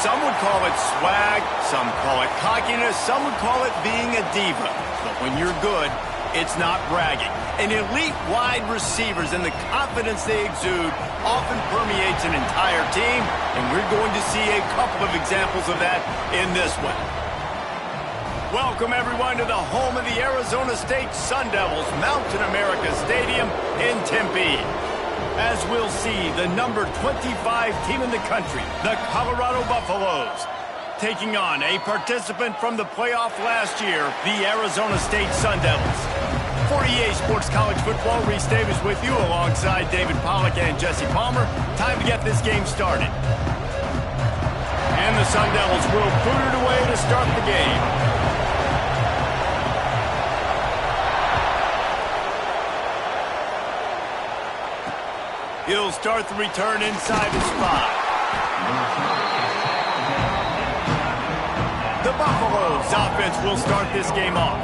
Some would call it swag, some call it cockiness, some would call it being a diva. But when you're good, it's not bragging. And elite wide receivers and the confidence they exude often permeates an entire team, and we're going to see a couple of examples of that in this one. Welcome, everyone, to the home of the Arizona State Sun Devils, Mountain America Stadium in Tempe. As we'll see, the number 25 team in the country, the Colorado Buffaloes, taking on a participant from the playoff last year, the Arizona State Sun Devils. For EA Sports College Football, Reese Davis with you alongside David Pollack and Jesse Palmer. Time to get this game started. And the Sun Devils will boot it away to start the game. He'll start the return inside his 5. The Buffaloes offense will start this game off.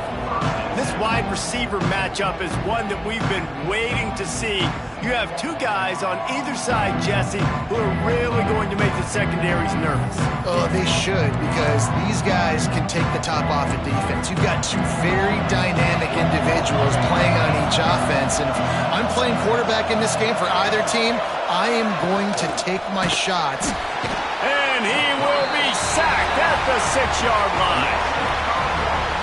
This wide receiver matchup is one that we've been waiting to see. You have two guys on either side, Jesse, who are really going to make the secondaries nervous. Oh, they should, because these guys can take the top off of defense. You've got two very dynamic individuals playing on each offense, and if I'm playing quarterback in this game for either team, I am going to take my shots. And he will be sacked at the 6-yard line.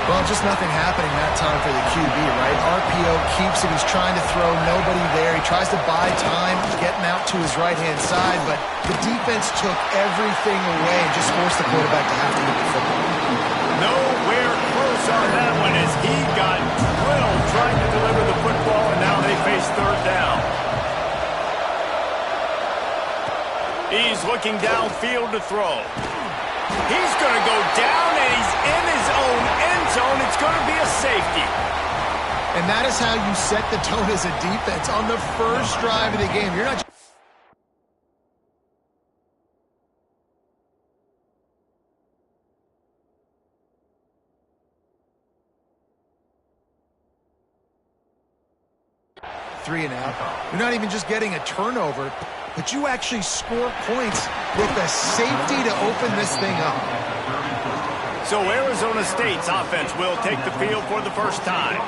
Well, just nothing happening that time for the QB, right? RPO keeps it. He's trying to throw, nobody there. He tries to buy time, getting out to his right-hand side, but the defense took everything away and just forced the quarterback to have to get the football. Nowhere close on that one as he got drilled trying to deliver the football, and now they face third down. He's looking downfield to throw. He's going to go down, and he's in his own end zone. It's going to be a safety. And that is how you set the tone as a defense on the first drive of the game. You're not... Three and out. You're not even just getting a turnover, but you actually score points with the safety to open this thing up. So Arizona State's offense will take the field for the first time.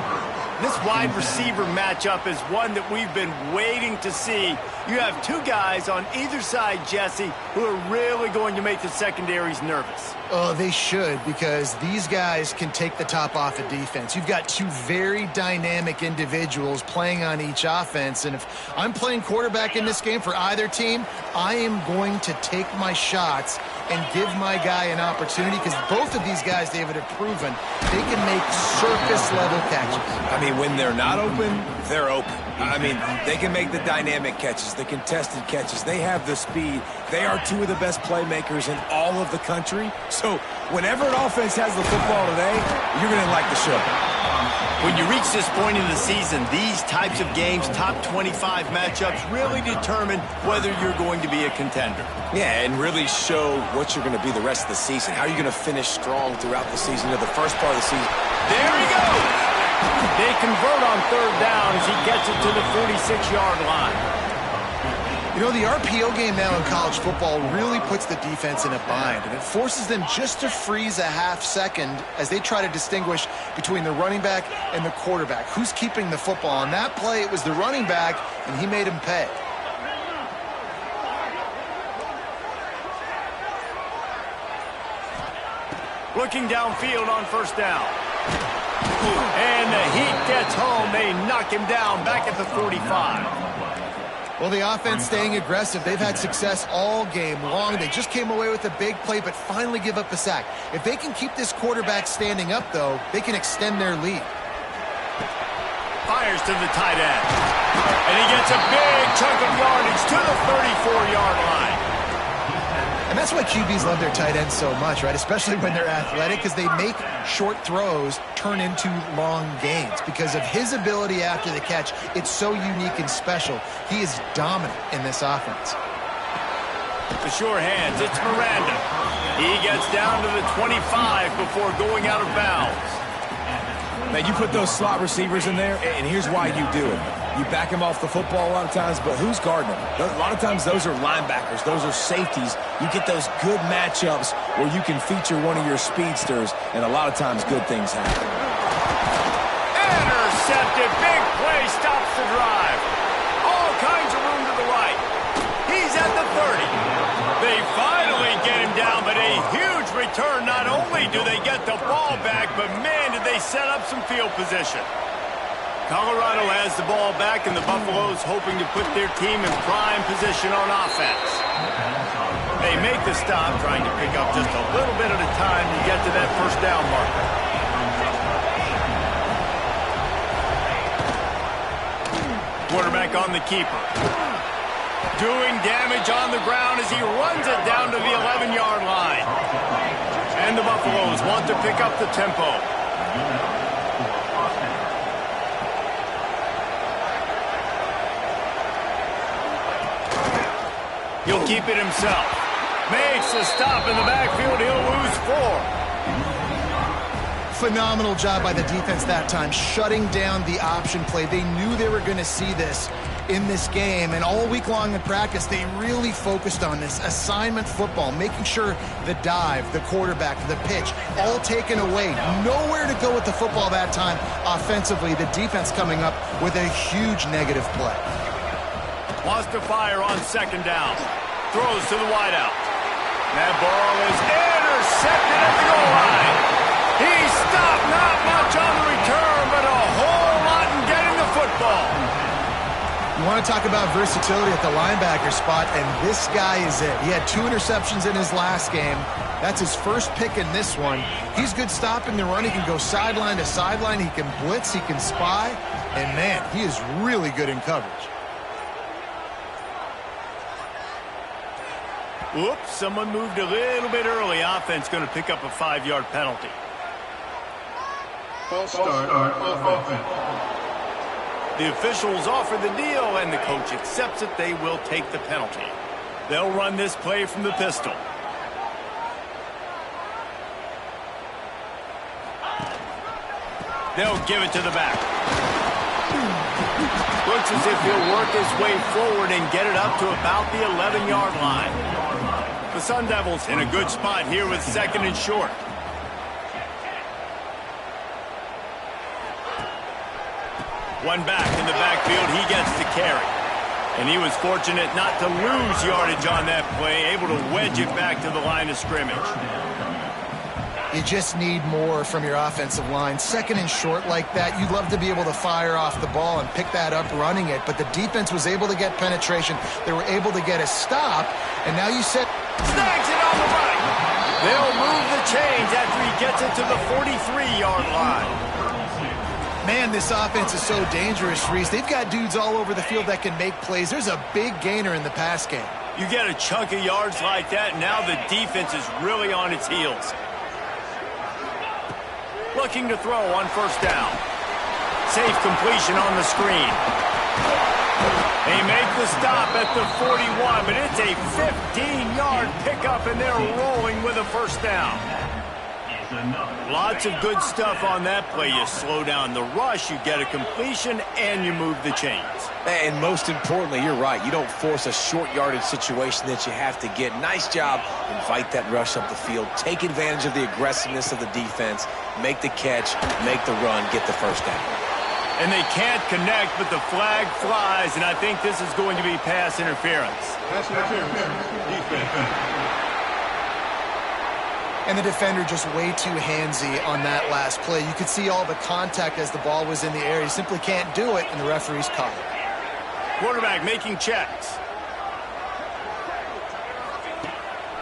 This wide receiver matchup is one that we've been waiting to see. You have two guys on either side, Jesse, who are really going to make the secondaries nervous. Oh, they should, because these guys can take the top off of defense. You've got two very dynamic individuals playing on each offense, and if I'm playing quarterback in this game for either team, I am going to take my shots and give my guy an opportunity, because both of these guys, David, have proven they can make surface-level catches. I mean, when they're not open, they're open. I mean, they can make the dynamic catches, the contested catches. They have the speed. They are two of the best playmakers in all of the country. So whenever an offense has the football today, you're going to like the show. When you reach this point in the season, these types of games, top 25 matchups, really determine whether you're going to be a contender. Yeah, and really show what you're going to be the rest of the season. How are you going to finish strong throughout the season, or the first part of the season? There he goes! They convert on third down as he gets it to the 46-yard line. You know, the RPO game now in college football really puts the defense in a bind, and it forces them just to freeze a half second as they try to distinguish between the running back and the quarterback. Who's keeping the football? On that play, it was the running back, and he made him pay. Looking downfield on first down. And the heat gets home. They knock him down back at the 45. Well, the offense staying aggressive. They've had success all game long. They just came away with a big play, but finally give up a sack. If they can keep this quarterback standing up, though, they can extend their lead. Fires to the tight end. And he gets a big chunk of yardage to the 34-yard line. And that's why QBs love their tight ends so much, right? Especially when they're athletic, because they make short throws turn into long gains. Because of his ability after the catch, it's so unique and special. He is dominant in this offense. The sure hands, it's Miranda. He gets down to the 25 before going out of bounds. Now, you put those slot receivers in there, and here's why you do it. You back them off the football a lot of times, but who's guarding them? A lot of times those are linebackers. Those are safeties. You get those good matchups where you can feature one of your speedsters, and a lot of times good things happen. Intercepted. Big play stops the drive. All kinds of room to the right. He's at the 30. They finally get him down, but a huge return. Not only do they get the ball back, but man, did they set up some field position. Colorado has the ball back, and the Buffaloes hoping to put their team in prime position on offense. They make the stop, trying to pick up just a little bit at a time to get to that first down marker. Quarterback on the keeper. Doing damage on the ground as he runs it down to the 11-yard line. And the Buffaloes want to pick up the tempo. He'll keep it himself. Makes a stop in the backfield. He'll lose 4. Phenomenal job by the defense that time, shutting down the option play. They knew they were going to see this in this game, and all week long in practice, they really focused on this assignment football, making sure the dive, the quarterback, the pitch, all taken away. Nowhere to go with the football that time offensively. The defense coming up with a huge negative play. Wants to fire on second down. Throws to the wideout. That ball is intercepted at the goal line. He stopped, not much on the return, but a whole lot in getting the football. You want to talk about versatility at the linebacker spot, and this guy is it. He had 2 interceptions in his last game. That's his first pick in this one. He's good stopping the run. He can go sideline to sideline. He can blitz. He can spy. And, man, he is really good in coverage. Whoops, someone moved a little bit early. Offense going to pick up a 5-yard penalty. False start on offense. The officials offer the deal, and the coach accepts it. They will take the penalty. They'll run this play from the pistol. They'll give it to the back. Looks as if he'll work his way forward and get it up to about the 11-yard line. The Sun Devils in a good spot here with second and short. One back in the backfield, he gets the carry. And he was fortunate not to lose yardage on that play, able to wedge it back to the line of scrimmage. You just need more from your offensive line. Second and short like that, you'd love to be able to fire off the ball and pick that up running it, but the defense was able to get penetration. They were able to get a stop, and now you said... Snags it on the right. They'll move the chains after he gets it to the 43-yard line. Man, this offense is so dangerous, Reese. They've got dudes all over the field that can make plays. There's a big gainer in the pass game. You get a chunk of yards like that, now the defense is really on its heels. Looking to throw on first down. Safe completion on the screen. They make the stop at the 41, but it's a 15-yard pickup, and they're rolling with a first down. Lots of good stuff on that play. You slow down the rush, you get a completion, and you move the chains. And most importantly, you're right. You don't force a short yardage situation that you have to get. Nice job. Invite that rush up the field. Take advantage of the aggressiveness of the defense. Make the catch, make the run, get the first down. And they can't connect, but the flag flies, and I think this is going to be pass interference. Pass interference. Defense. And the defender just way too handsy on that last play. You could see all the contact as the ball was in the air. He simply can't do it, and the referee's caught it. Quarterback making checks.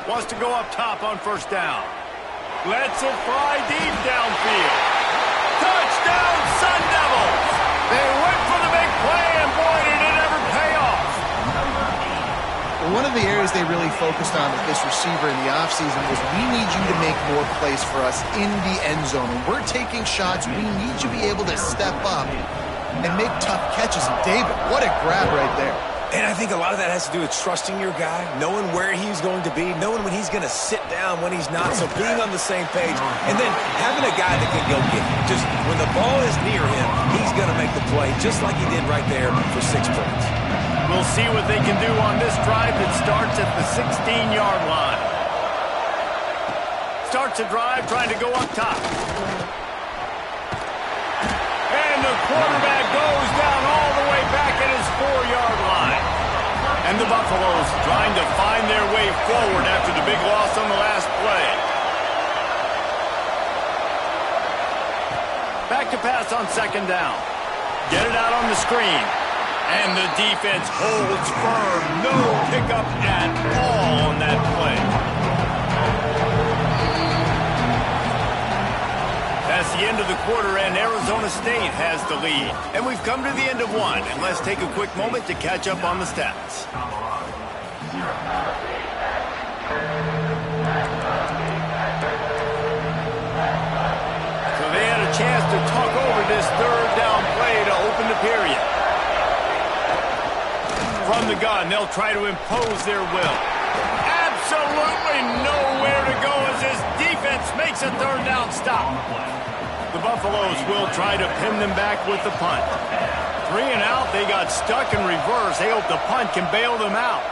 Wants to go up top on first down. Lets it fly deep downfield. Touchdown, Sun Devils! They went for the big play, and boy, did it ever pay off. One of the areas they really focused on with this receiver in the offseason was we need you to make more plays for us in the end zone. When we're taking shots, we need you to be able to step up and make tough catches. And David, what a grab right there. And I think a lot of that has to do with trusting your guy, knowing where he's going to be, knowing when he's going to sit down, when he's not, so being on the same page, and then having a guy that can go get it. Just when the ball is near him, he's going to make the play, just like he did right there for 6 points. We'll see what they can do on this drive that starts at the 16-yard line. Starts a drive trying to go up top. And the quarterback goes down all the way back at his 4-yard line. And the Buffaloes trying to find their way forward after the big loss on the last play. Back to pass on 2nd down. Get it out on the screen. And the defense holds firm. No pickup at all on that play. That's the end of the quarter, and Arizona State has the lead. And we've come to the end of one, and let's take a quick moment to catch up on the stats. So they had a chance to talk over this 3rd down play to open the period. From the gun, they'll try to impose their will. Absolutely nowhere to go as this defense makes a 3rd down stop. The Buffaloes will try to pin them back with the punt. 3 and out, they got stuck in reverse. They hope the punt can bail them out.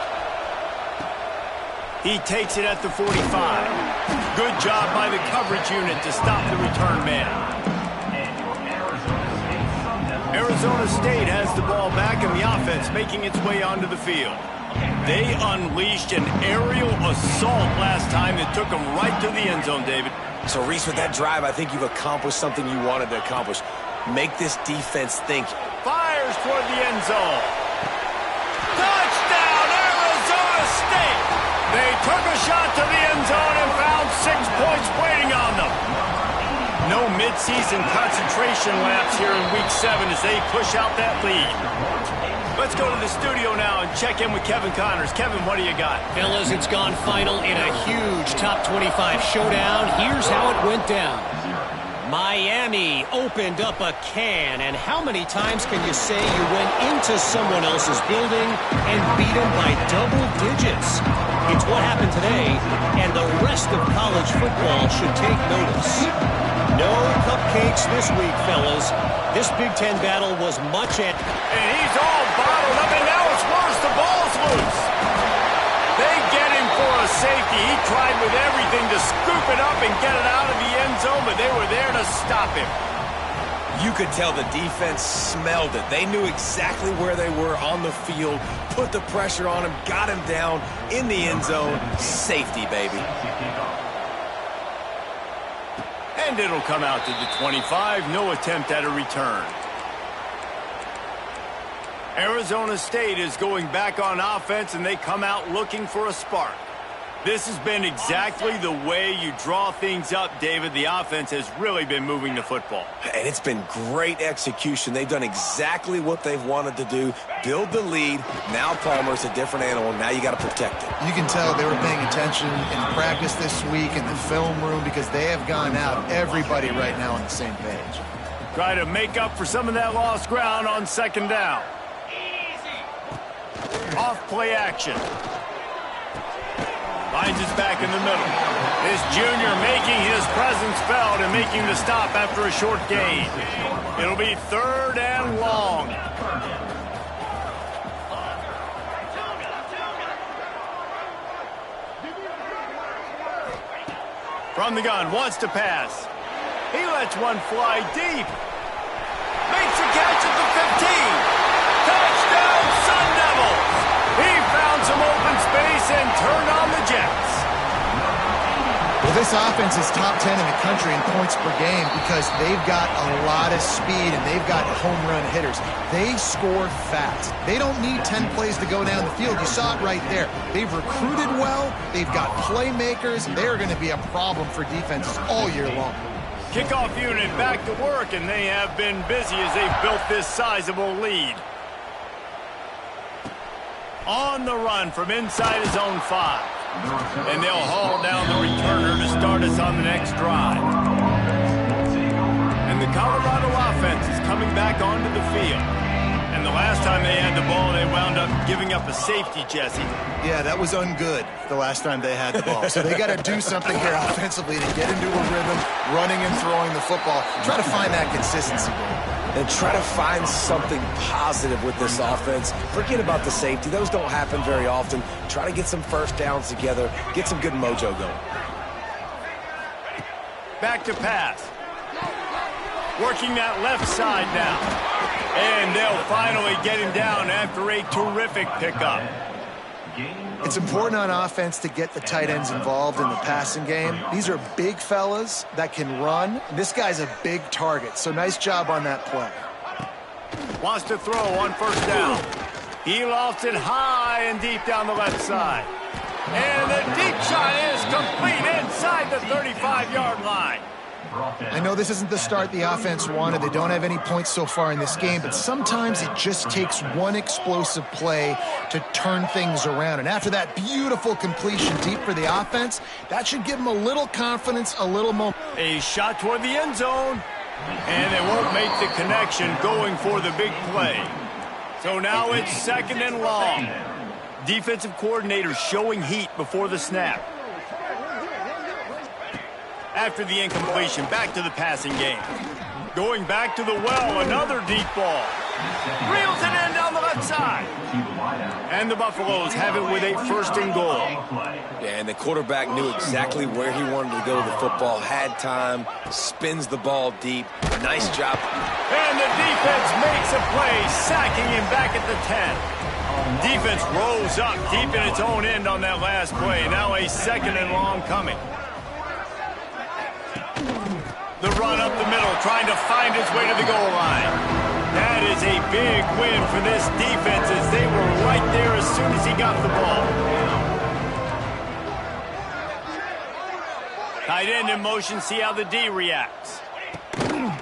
He takes it at the 45. Good job by the coverage unit to stop the return man. Arizona State has the ball back and the offense making its way onto the field. They unleashed an aerial assault last time that took them right to the end zone, David. So, Reese, with that drive, I think you've accomplished something you wanted to accomplish. Make this defense think. Fires toward the end zone. Touchdown, Arizona State! They took a shot to the end zone and found 6 points waiting on them. No midseason concentration laps here in Week 7 as they push out that lead. Let's go to the studio now and check in with Kevin Connors. Kevin, what do you got? Fellas, it's gone final in a huge top 25 showdown. Here's how it went down. Miami opened up a can, and how many times can you say you went into someone else's building and beat them by double digits? It's what happened today, and the rest of college football should take notice. No cupcakes this week, fellas. This Big Ten battle was much at... And he's all bottled up, and now it's worse. The ball's loose. They get him for a safety. He tried with everything to scoop it up and get it out of the end zone, but they were there to stop him. You could tell the defense smelled it. They knew exactly where they were on the field, put the pressure on him, got him down in the end zone. Safety, baby. And it'll come out to the 25. No attempt at a return. Arizona State is going back on offense, and they come out looking for a spark. This has been exactly the way you draw things up, David. The offense has really been moving the football. And it's been great execution. They've done exactly what they've wanted to do. Build the lead. Now Palmer's a different animal. Now you got to protect it. You can tell they were paying attention in practice this week in the film room because they have gone out, everybody right now on the same page. Try to make up for some of that lost ground on 2nd down. Off play action. Finds his back in the middle. This junior making his presence felt and making the stop after a short gain. It'll be 3rd and long. From the gun, wants to pass. He lets one fly deep. Makes a catch at the 15. Touchdown, Sun Devils! He found some open space and turned on the Jets. Well, this offense is top 10 in the country in points per game because they've got a lot of speed and they've got home run hitters. They score fast. They don't need 10 plays to go down the field. You saw it right there. They've recruited well. They've got playmakers. They're going to be a problem for defenses all year long. Kickoff unit back to work, and they have been busy as they've built this sizable lead. On the run from inside his own 5. And they'll haul down the returner to start us on the next drive. And the Colorado offense is coming back onto the field. And the the last time they had the ball, they wound up giving up a safety, Jesse. Yeah, that was ungood the last time they had the ball. So they got to do something here offensively to get into a rhythm, running and throwing the football. Try to find that consistency. And try to find something positive with this offense. Forget about the safety. Those don't happen very often. Try to get some first downs together. Get some good mojo going. Back to pass. Working that left side now. And they'll finally get him down after a terrific pickup. It's important on offense to get the tight ends involved in the passing game. These are big fellas that can run. This guy's a big target, so nice job on that play. Wants to throw on first down. He lofts it high and deep down the left side. And the deep shot is complete inside the 35-yard line. I know this isn't the start the offense wanted. They don't have any points so far in this game, but sometimes it just takes one explosive play to turn things around. And after that beautiful completion deep for the offense, that should give them a little confidence, a little momentum. A shot toward the end zone, and they won't make the connection going for the big play. So now it's second and long. Defensive coordinator showing heat before the snap. After the incompletion, back to the passing game. Going back to the well, another deep ball. Reels it in down the left side. And the Buffaloes have it with a first and goal. Yeah, and the quarterback knew exactly where he wanted to go with the football, had time, spins the ball deep. Nice job. And the defense makes a play, sacking him back at the 10. Defense rolls up deep in its own end on that last play. Now a second and long coming. The run up the middle, trying to find his way to the goal line. That is a big win for this defense as they were right there as soon as he got the ball. Tight end in motion, see how the D reacts.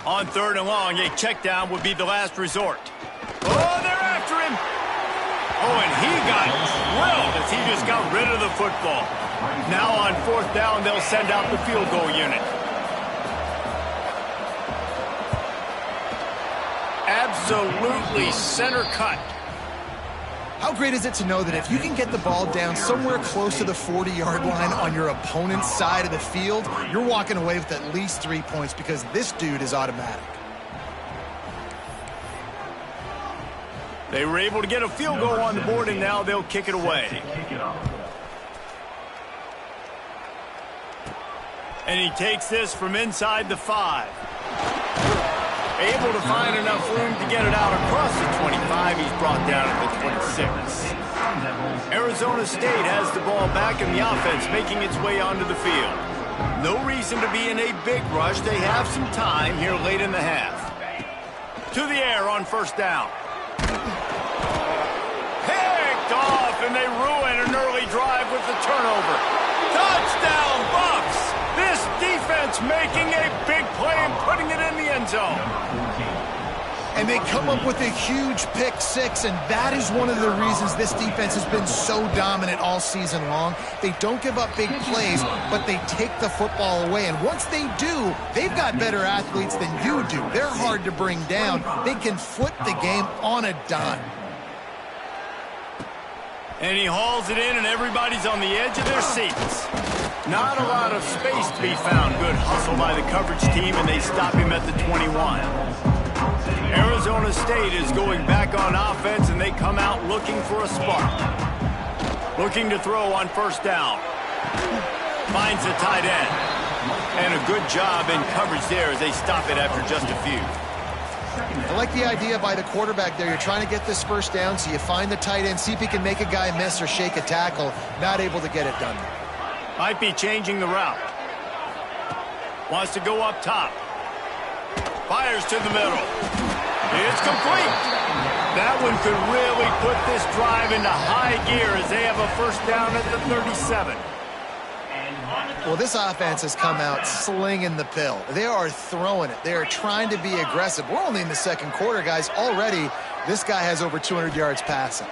On third and long, a check down would be the last resort. Oh, they're after him. Oh, and he got drilled as he just got rid of the football. Now on fourth down, they'll send out the field goal unit. Absolutely center cut. How great is it to know that if you can get the ball down somewhere close to the 40-yard line on your opponent's side of the field, you're walking away with at least 3 points because this dude is automatic. They were able to get a field goal on the board, and now they'll kick it away. And he takes this from inside the 5. Able to find enough room to get it out across the 25. He's brought down at the 26. Arizona State has the ball back in the offense, making its way onto the field. No reason to be in a big rush. They have some time here late in the half. To the air on first down. Picked off, and they ruin an early drive with the turnover. Touchdown, Bucs! This defense making a big play and putting it in the end zone. And they come up with a huge pick six, and that is one of the reasons this defense has been so dominant all season long. They don't give up big plays, but they take the football away. And once they do, they've got better athletes than you do. They're hard to bring down. They can flip the game on a dime. And he hauls it in, and everybody's on the edge of their seats. Not a lot of space to be found. Good hustle by the coverage team, and they stop him at the 21. Arizona State is going back on offense, and they come out looking for a spark. Looking to throw on first down. Finds the tight end. And a good job in coverage there as they stop it after just a few. I like the idea by the quarterback there. You're trying to get this first down, so you find the tight end, see if he can make a guy miss or shake a tackle. Not able to get it done. Might be changing the route. Wants to go up top. Fires to the middle. It's complete. That one could really put this drive into high gear as they have a first down at the 37. Well, this offense has come out slinging the pill. They are throwing it. They are trying to be aggressive. We're only in the second quarter, guys. Already, this guy has over 200 yards passing.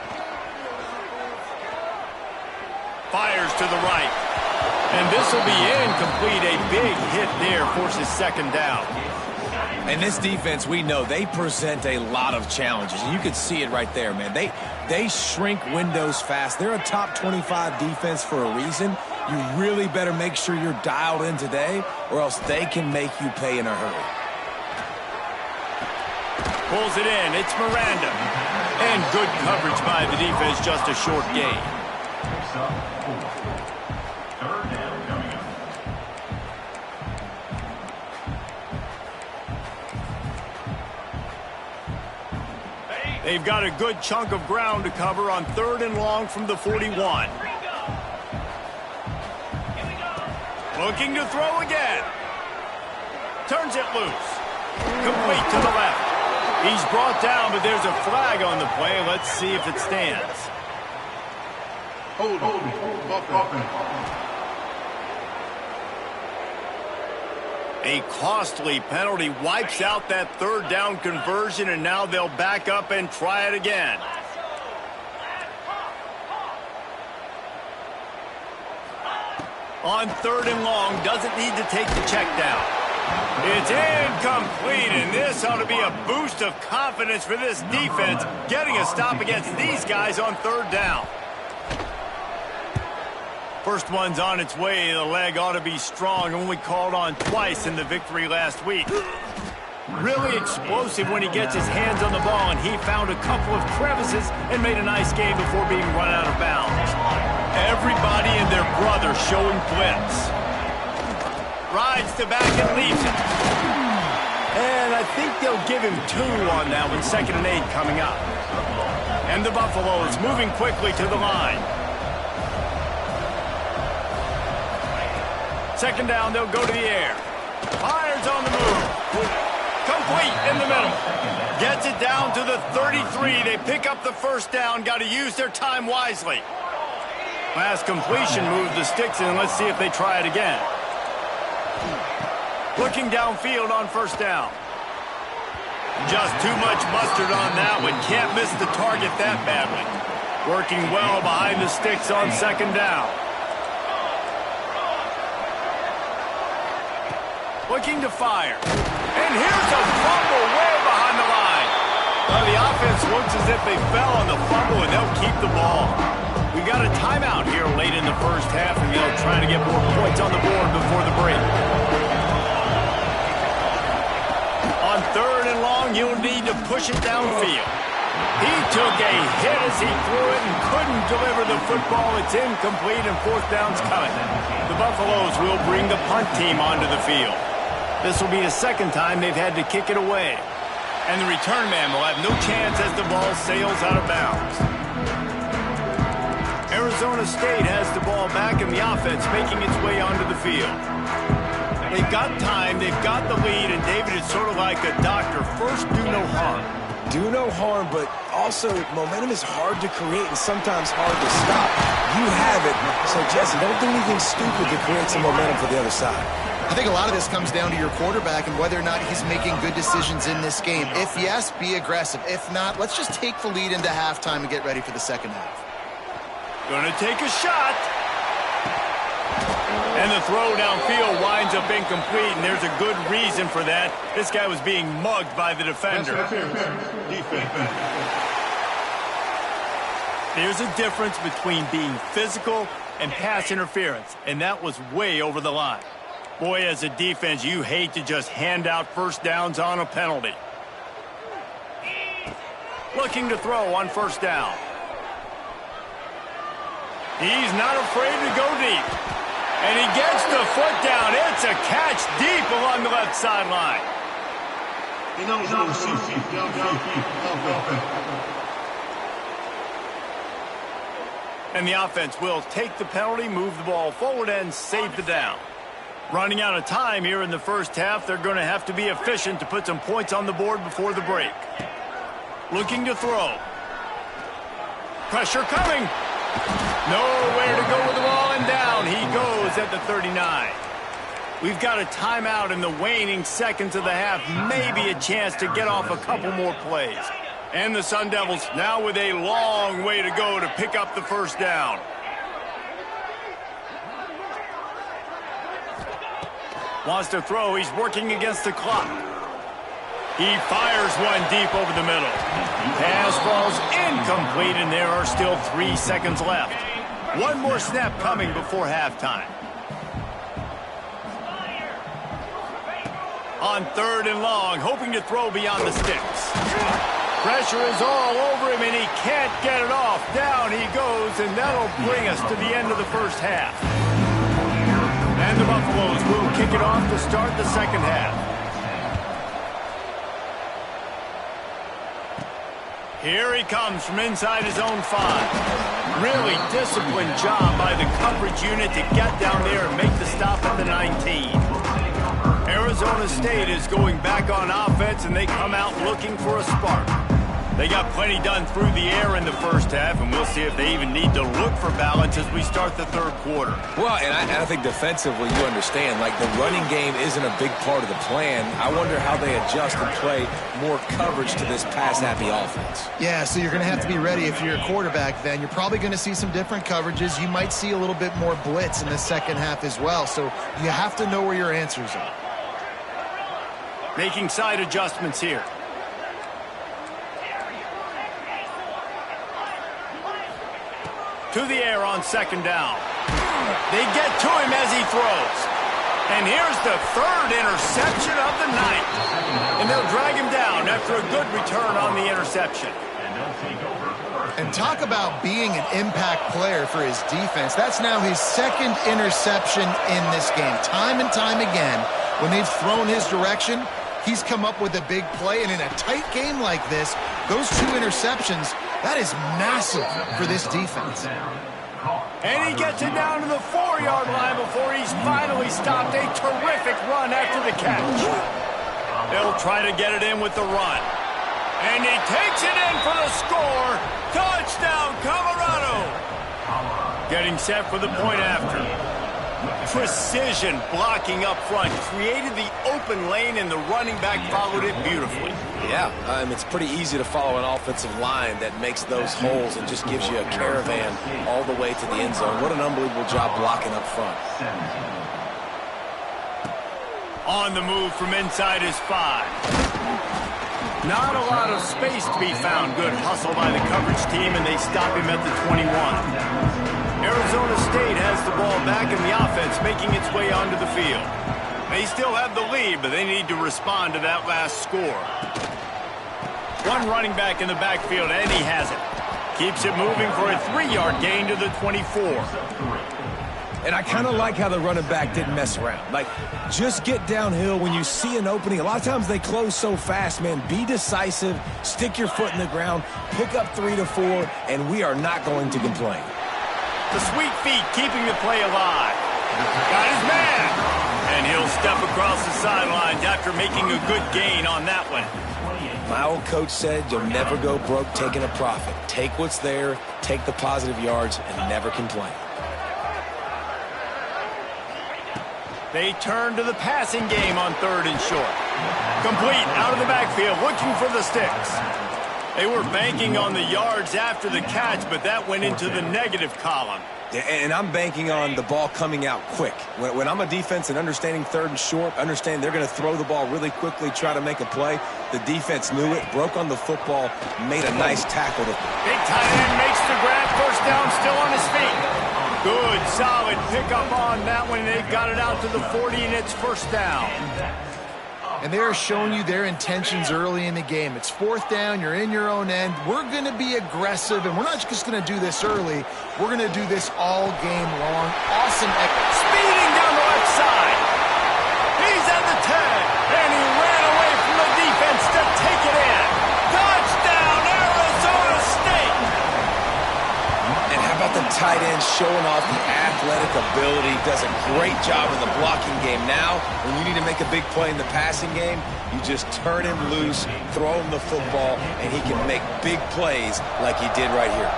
Fires to the right. And this will be incomplete. A big hit there forces second down. And this defense, we know, they present a lot of challenges. And you can see it right there, man. They shrink windows fast. They're a top 25 defense for a reason. You really better make sure you're dialed in today, or else they can make you pay in a hurry. Pulls it in. It's Miranda. And good coverage by the defense, just a short gain. Third down coming up. They've got a good chunk of ground to cover on 3rd and long from the 41. Looking to throw again. Turns it loose. Complete to the left. He's brought down, but there's a flag on the play. Let's see if it stands. Hold offense. A costly penalty wipes out that 3rd down conversion, and now they'll back up and try it again. On 3rd and long, doesn't need to take the check down. It's incomplete, and this ought to be a boost of confidence for this defense, getting a stop against these guys on 3rd down. First one's on its way. The leg ought to be strong, only called on twice in the victory last week. Really explosive when he gets his hands on the ball, and he found a couple of crevices and made a nice game before being run out of bounds. Everybody and their brother showing blitz. Rides to back and leaves it. And I think they'll give him 2 on that with 2nd and 8 coming up. And the Buffaloes moving quickly to the line. 2nd down, they'll go to the air. Fires on the move. Complete in the middle. Gets it down to the 33. They pick up the 1st down. Got to use their time wisely. Last completion moved the sticks in. Let's see if they try it again. Looking downfield on 1st down. Just too much mustard on that one. Can't miss the target that badly. Working well behind the sticks on 2nd down. Looking to fire. And here's a fumble way behind the line. Well, the offense looks as if they fell on the fumble, and they'll keep the ball. We got a timeout here late in the 1st half, and they'll try to get more points on the board before the break. On 3rd and long, you'll need to push it downfield. He took a hit as he threw it and couldn't deliver the football. It's incomplete, and 4th down's coming. The Buffaloes will bring the punt team onto the field. This will be the 2nd time they've had to kick it away. And the return man will have no chance as the ball sails out of bounds. Arizona State has the ball back, and the offense making its way onto the field. They've got time, they've got the lead, and David is sort of like a doctor. First, do no harm. Do no harm, but also momentum is hard to create and sometimes hard to stop. You have it, so Jesse, don't do anything stupid to create some momentum for the other side. I think a lot of this comes down to your quarterback and whether or not he's making good decisions in this game. If yes, be aggressive. If not, let's just take the lead into halftime and get ready for the 2nd half. Gonna take a shot. And the throw downfield winds up incomplete, and there's a good reason for that. This guy was being mugged by the defender. There's a difference between being physical and pass interference, and that was way over the line. Boy, as a defense, you hate to just hand out 1st downs on a penalty. Looking to throw on 1st down. He's not afraid to go deep. And he gets the foot down. It's a catch deep along the left sideline. And the offense will take the penalty, move the ball forward, and save the down. Running out of time here in the 1st half, they're going to have to be efficient to put some points on the board before the break. Looking to throw. Pressure coming. Nowhere to go with the ball, and down he goes at the 39. We've got a timeout in the waning seconds of the half. Maybe a chance to get off a couple more plays. And the Sun Devils now with a long way to go to pick up the 1st down. Wants to throw. He's working against the clock. He fires one deep over the middle. Pass ball's incomplete, and there are still 3 seconds left. One more snap coming before halftime. On 3rd and long, hoping to throw beyond the sticks. Pressure is all over him, and he can't get it off. Down he goes, and that'll bring us to the end of the first half. And the Buffaloes will kick it off to start the second half. Here he comes from inside his own 5. Really disciplined job by the coverage unit to get down there and make the stop at the 19. Arizona State is going back on offense, and they come out looking for a spark. They got plenty done through the air in the first half, and we'll see if they even need to look for balance as we start the 3rd quarter. Well, and I think defensively, you understand, like the running game isn't a big part of the plan. I wonder how they adjust and play more coverage to this pass-happy offense. Yeah, so you're going to have to be ready if you're a quarterback then. You're probably going to see some different coverages. You might see a little bit more blitz in the second half as well, so you have to know where your answers are. Making side adjustments here. To the air on 2nd down. They get to him as he throws. And here's the 3rd interception of the night. And they'll drag him down after a good return on the interception. And talk about being an impact player for his defense. That's now his 2nd interception in this game. Time and time again, when they've thrown his direction, he's come up with a big play. And in a tight game like this, those 2 interceptions, that is massive for this defense. And he gets it down to the 4-yard line before he's finally stopped. A terrific run after the catch. They'll try to get it in with the run. And he takes it in for the score. Touchdown, Colorado. Getting set for the point after. Precision blocking up front. Created the open lane, and the running back followed it beautifully. Yeah, it's pretty easy to follow an offensive line that makes those holes and just gives you a caravan all the way to the end zone. What an unbelievable job blocking up front. On the move from inside his 5. Not a lot of space to be found. Good hustle by the coverage team, and they stop him at the 21. Arizona State has the ball back in the offense, making its way onto the field. They still have the lead, but they need to respond to that last score. One running back in the backfield, and he has it. Keeps it moving for a 3-yard gain to the 24. And I kind of like how the running back didn't mess around. Like, just get downhill when you see an opening. A lot of times they close so fast, man. Be decisive, stick your foot in the ground, pick up 3 to 4, and we are not going to complain. The sweet feet keeping the play alive. Got his man. And he'll step across the sidelines after making a good gain on that one. My old coach said you'll never go broke taking a profit. Take what's there, take the positive yards, and never complain. They turn to the passing game on 3rd and short. Complete out of the backfield, looking for the sticks. They were banking on the yards after the catch, but that went into the negative column. Yeah, and I'm banking on the ball coming out quick. When I'm a defense and understanding 3rd and short, understand they're going to throw the ball really quickly, try to make a play. The defense knew it, broke on the football, made a nice tackle. Big tight end makes the grab, 1st down, still on his feet. Good, solid pickup on that one. They got it out to the 40, and it's 1st down. And they are showing you their intentions early in the game. It's 4th down. You're in your own end. We're going to be aggressive, and we're not just going to do this early. We're going to do this all game long. Awesome. Speeding down the left side. He's at the 10, and he ran away from the defense to take it in. Touchdown, Arizona State. And how about the tight end showing off the athletic ability? Does a great job in the blocking game. Now, when you need to make a big play in the passing game, you just turn him loose, throw him the football, and he can make big plays like he did right here.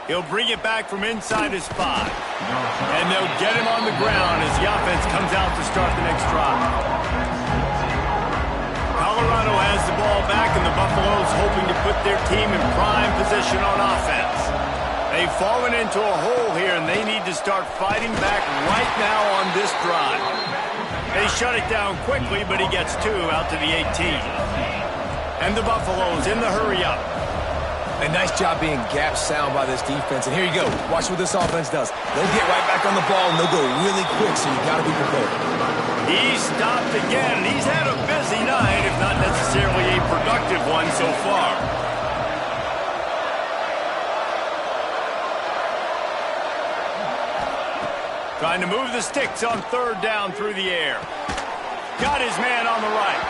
He'll bring it back from inside his 5. And they'll get him on the ground as the offense comes out to start the next drive. Colorado has the ball back, and the Buffaloes hoping to put their team in prime position on offense. They've fallen into a hole here, and they need to start fighting back right now on this drive. They shut it down quickly, but he gets 2 out to the 18. And the Buffaloes in the hurry-up. A nice job being gap sound by this defense. And here you go. Watch what this offense does. They'll get right back on the ball, and they'll go really quick, so you got to be prepared. He's stopped again. He's had a busy night, if not necessarily a productive one so far. Trying to move the sticks on 3rd down through the air. Got his man on the right.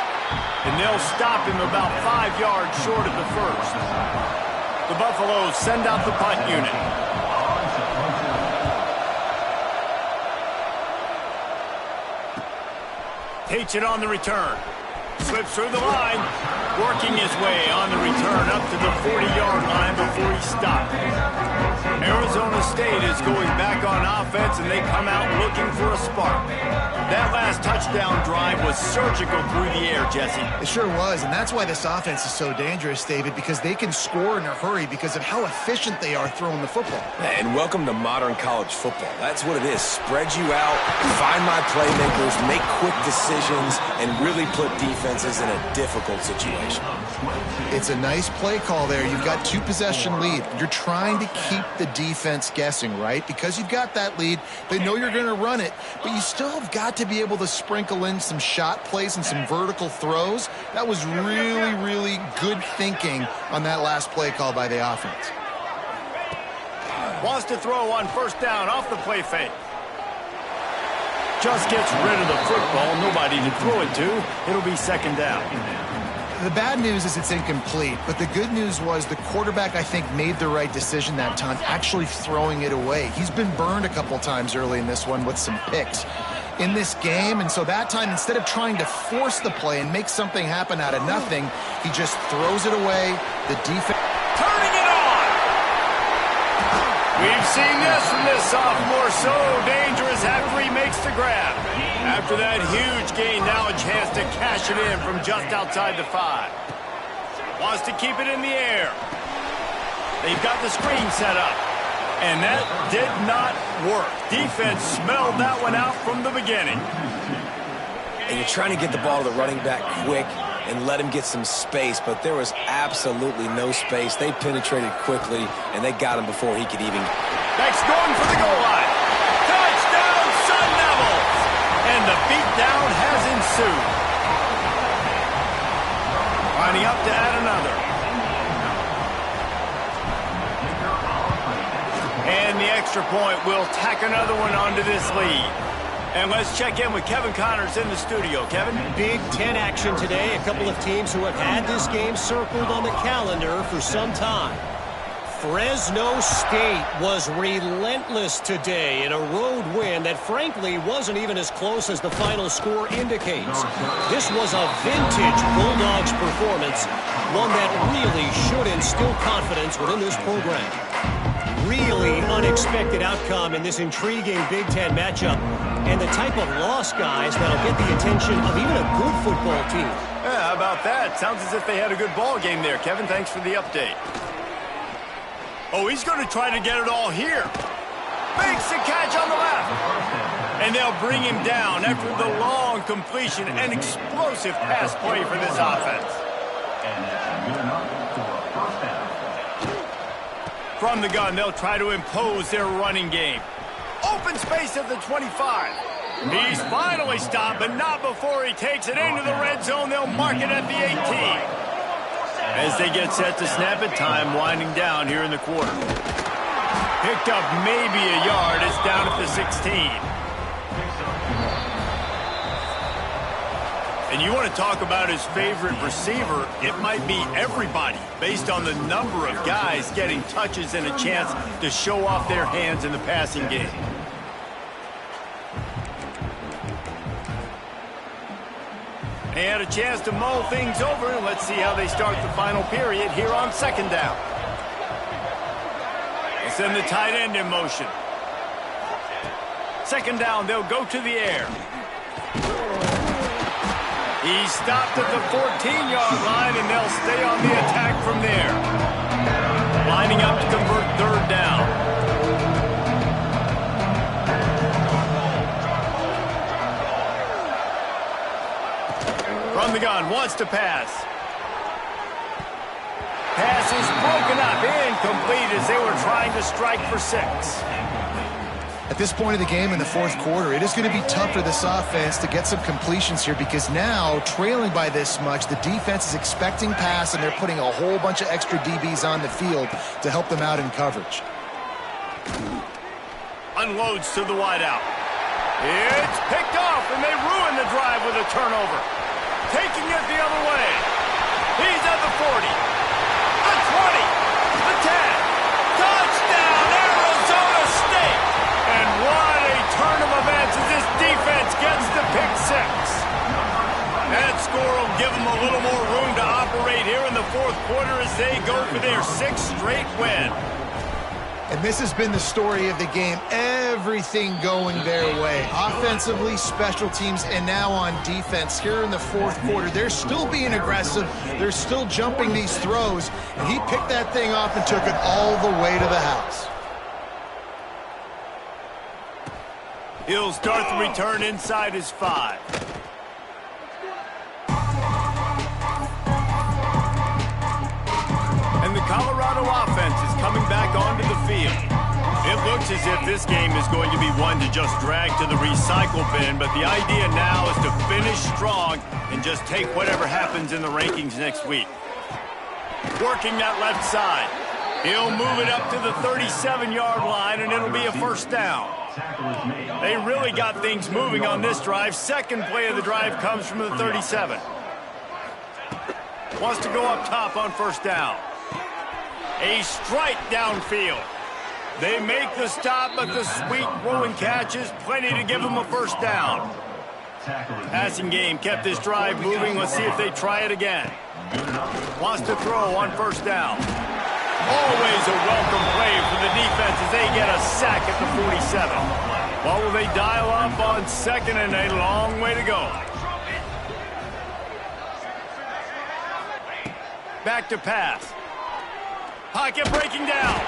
And they'll stop him about 5 yards short of the first. The Buffaloes send out the punt unit. Takes it on the return. Slips through the line. Working his way on the return up to the 40-yard line before he stopped. Arizona State is going back on offense, and they come out looking for a spark. That last touchdown drive was surgical through the air, Jesse. It sure was, and that's why this offense is so dangerous, David, because they can score in a hurry because of how efficient they are throwing the football. And welcome to modern college football. That's what it is. Spread you out, find my playmakers, make quick decisions, and really put defenses in a difficult situation. It's a nice play call there. You've got 2-possession lead. You're trying to keep the defense guessing, right? Because you've got that lead, they know you're going to run it, but you still have got to be able to sprinkle in some shot plays and some vertical throws. That was really, really good thinking on that last play call by the offense. Wants to throw on 1st down off the play fake. Just gets rid of the football. Nobody to throw it to. It'll be 2nd down. The bad news is it's incomplete, but the good news was the quarterback, I think, made the right decision that time, actually throwing it away. He's been burned a couple times early in this one with some picks in this game, and so that time, instead of trying to force the play and make something happen out of nothing, he just throws it away. The defense Turning it on! We've seen this from this sophomore, so dangerous after he makes the grab. After that huge gain, now a chance to cash it in from just outside the 5. Wants to keep it in the air. They've got the screen set up. And that did not work. Defense smelled that one out from the beginning. And you're trying to get the ball to the running back quick and let him get some space, but there was absolutely no space. They penetrated quickly, and they got him before he could even. That's going for the goal line. Touchdown, Sun Devils! And the beatdown has ensued. Lining up to add another. And the extra point will tack another one onto this lead. And let's check in with Kevin Connors in the studio. Kevin? Big Ten action today. A couple of teams who have had this game circled on the calendar for some time. Fresno State was relentless today in a road win that frankly wasn't even as close as the final score indicates. This was a vintage Bulldogs performance, one that really should instill confidence within this program. Really unexpected outcome in this intriguing Big Ten matchup, and the type of loss, guys, that'll get the attention of even a good football team. Yeah, how about that? Sounds as if they had a good ball game there. Kevin, thanks for the update. Oh, he's going to try to get it all here. Makes the catch on the left. And they'll bring him down after the long completion and explosive pass play for this offense. And that's good enough for a 1st down. From the gun, they'll try to impose their running game. Open space at the 25. He's finally stopped, but not before he takes it into the red zone. They'll mark it at the 18. As they get set to snap it, time winding down here in the quarter. Picked up maybe a yard. It's down at the 16. And you want to talk about his favorite receiver, it might be everybody, based on the number of guys getting touches and a chance to show off their hands in the passing game. They had a chance to mull things over, and let's see how they start the final period here on 2nd down. They send the tight end in motion. 2nd down, they'll go to the air. He's stopped at the 14-yard line, and they'll stay on the attack from there. Lining up to convert 3rd down. shotgun, wants to pass. Pass is broken up, incomplete as they were trying to strike for 6. At this point of the game in the fourth quarter, it is going to be tough for this offense to get some completions here because now, trailing by this much, the defense is expecting pass and they're putting a whole bunch of extra DBs on the field to help them out in coverage. Unloads to the wideout. It's picked off, and they ruin the drive with a turnover. Taking it the other way. He's at the 40. The 20. The 10. Touchdown, Arizona State! And what a turn of events as this defense gets the pick 6. That score will give them a little more room to operate here in the fourth quarter as they go for their 6th straight win. And this has been the story of the game. Everything going their way. Offensively, special teams, and now on defense here in the fourth quarter. They're still being aggressive. They're still jumping these throws. And he picked that thing off and took it all the way to the house. He'll start the return inside his 5. And the Colorado offense is coming back onto the field. It looks as if this game is going to be one to just drag to the recycle bin, but the idea now is to finish strong and just take whatever happens in the rankings next week. Working that left side. He'll move it up to the 37-yard line, and it'll be a first down. They really got things moving on this drive. Second play of the drive comes from the 37. Wants to go up top on first down. A strike downfield. They make the stop, but the sweet rolling catch is plenty to give them a first down. Passing game kept this drive moving. Let's see if they try it again. Wants to throw on first down. Always a welcome play for the defense as they get a sack at the 47. Well, will they dial up on second and a long way to go? Back to pass. Pocket breaking down.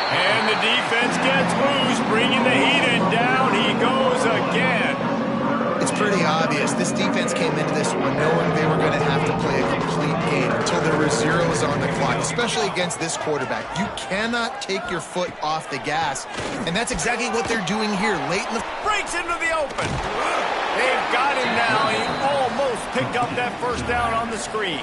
And the defense gets loose, bringing the heat, and down he goes again. It's pretty obvious. This defense came into this one knowing they were going to have to play a complete game until there were zeros on the clock, especially against this quarterback. You cannot take your foot off the gas, and that's exactly what they're doing here. Late in the... Breaks into the open. They've got him now. He almost picked up that first down on the screen.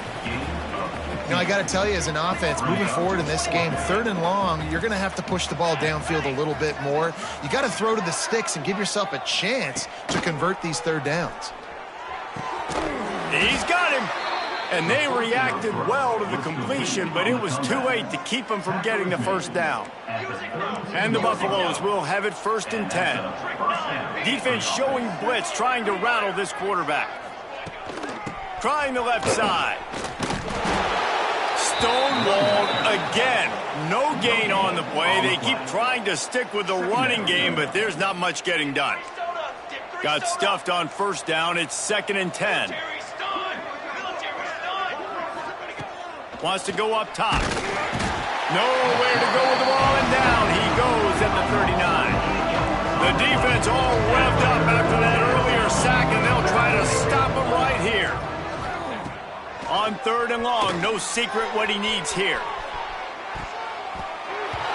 You know, I got to tell you, as an offense, moving forward in this game, 3rd and long, you're going to have to push the ball downfield a little bit more. You got to throw to the sticks and give yourself a chance to convert these 3rd downs. He's got him. And they reacted well to the completion, but it was too late to keep him from getting the first down. And the Buffaloes will have it 1st and 10. Defense showing blitz, trying to rattle this quarterback. Trying the left side. Stonewalled again. No gain on the play. They keep trying to stick with the running game, but there's not much getting done. Got stuffed on first down. It's 2nd and 10. Wants to go up top. Nowhere to go with the ball, and down he goes at the 39. The defense all revved up after that earlier sack, and they'll try to stop him right here. On 3rd and long, no secret what he needs here.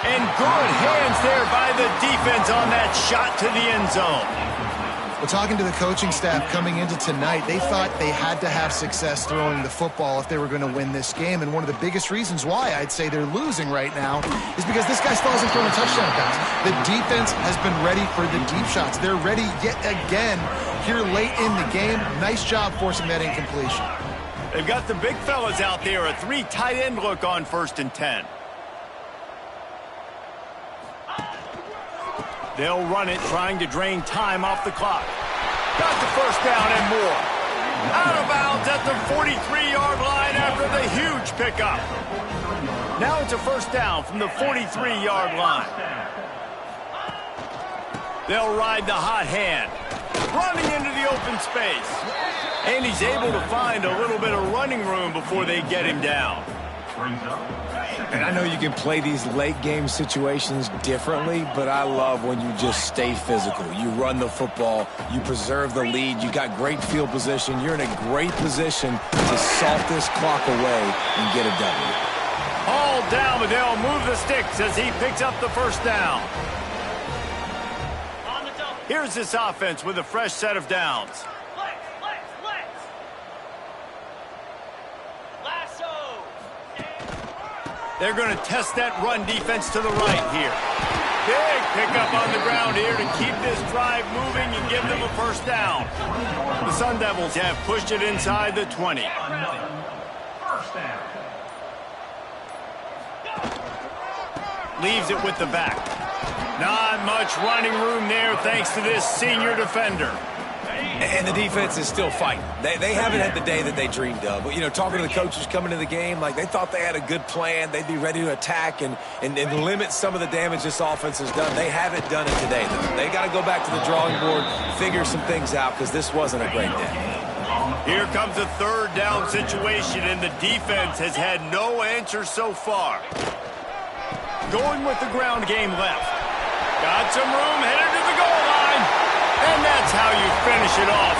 And good hands there by the defense on that shot to the end zone. Well, talking to the coaching staff coming into tonight, they thought they had to have success throwing the football if they were going to win this game. And one of the biggest reasons why I'd say they're losing right now is because this guy still hasn't thrown a touchdown pass. The defense has been ready for the deep shots. They're ready yet again here late in the game. Nice job forcing that incompletion. They've got the big fellas out there, a 3 tight end look on 1st and 10. They'll run it, trying to drain time off the clock. Got the first down and more. Out of bounds at the 43-yard line after the huge pickup. Now it's a first down from the 43-yard line. They'll ride the hot hand. Running into the open space. And he's able to find a little bit of running room before they get him down. And I know you can play these late game situations differently, but I love when you just stay physical. You run the football, you preserve the lead, you got great field position, you're in a great position to salt this clock away and get a W. All down, but they'll move the sticks as he picks up the first down. Here's this offense with a fresh set of downs. They're going to test that run defense to the right here. Big pickup on the ground here to keep this drive moving and give them a first down. The Sun Devils have pushed it inside the 20. First down. Leaves it with the back. Not much running room there thanks to this senior defender. And the defense is still fighting. They haven't had the day that they dreamed of. But, you know, talking to the coaches coming to the game, like they thought they had a good plan. They'd be ready to attack and limit some of the damage this offense has done. They haven't done it today, though. They got to go back to the drawing board, figure some things out, because this wasn't a great day. Here comes a third down situation, and the defense has had no answer so far. Going with the ground game left. Got some room, headed to the goal line. And that's how you finish it off.